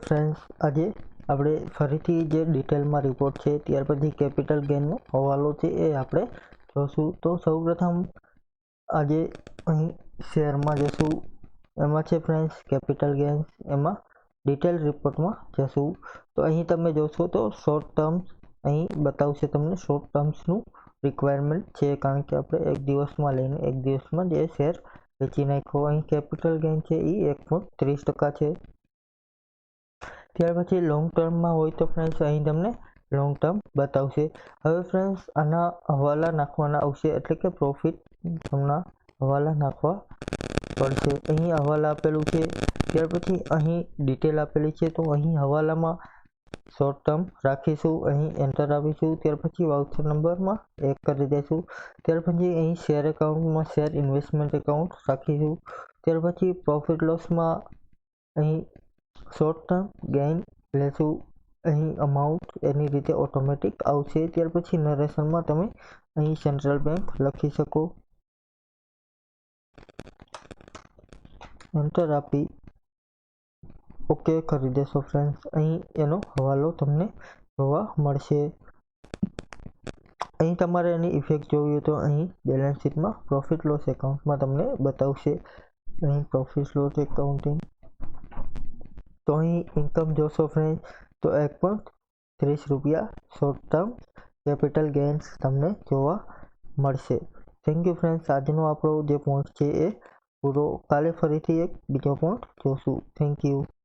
Friends, આજે આપણે ફરીથી જે ડિટેલમાં રિપોર્ટ છે ત્યાર પછી કેપિટલ ગેઇનનો હવાલો છે એ આપણે જોશું. તો સૌપ્રથમ આજે અહીં શેરમાં જશું, એમાં છે ફ્રેન્ડ્સ કેપિટલ ગેઇન્સ, એમાં ડિટેલ રિપોર્ટમાં જશું. તો અહીં તમે જોશો તો શોર્ટ ટર્મ્સ અહીં બતાવશે તમને. શોર્ટ ટર્મ્સનું રિક્વાયરમેન્ટ છે, કારણ કે આપણે એક દિવસમાં લઈને એક દિવસમાં જે શેર વેચી નાખ્યો. અહીં કેપિટલ ગેઇન છે એ 1.30% છે. ત્યાર પછી લોંગ ટર્મમાં હોય તો ફ્રેન્ડ્સ અહીં તમને લોંગ ટર્મ બતાવશે. હવે ફ્રેન્ડ્સ આના હવાલા નાખવાના આવશે, એટલે કે પ્રોફિટ તમને હવાલા નાખવા પડશે. અહીં હવાલા આપેલું છે, ત્યાર પછી અહીં ડિટેલ આપેલી છે. તો અહીં હવાલામાં શોર્ટ ટર્મ રાખીશું, અહીં એન્ટર આપીશું. ત્યાર પછી વાઉચર નંબરમાં 1 કરી દઈશું. ત્યાર પછી અહીં શેર એકાઉન્ટમાં શેર ઇન્વેસ્ટમેન્ટ એકાઉન્ટ રાખીશું. ત્યાર પછી પ્રોફિટ લોસમાં અહીં શોર્ટ ટર્મ ગેઇન લેશું, અહીં અમાઉન્ટ એની રીતે ઓટોમેટિક આવશે. ત્યાર પછી નરેશનમાં તમે અહીં સેન્ટ્રલ બેંક લખી શકો, એન્ટર આપી ઓકે કરી દેશો ફ્રેન્ડ્સ. અહીં એનો હવાલો તમને જોવા મળશે. અહીં તમારે એની ઇફેક્ટ જોવી હોય તો અહીં બેલેન્સ શીટમાં પ્રોફિટ લોસ એકાઉન્ટમાં તમને બતાવશે. અહીં પ્રોફિટ લોસ એકાઉન્ટિંગ, તો અહીં ઇન્કમ જોશો ફ્રેન્ડ તો 1.30 રૂપિયા શોર્ટ ટર્મ કેપિટલ ગેઇન્સ તમને જોવા મળશે. Thank you friends. આજનો આપણો જે પોઈન્ટ છે એ પૂરો. કાલે ફરીથી એક બીજો પોઈન્ટ જોશું. Thank you.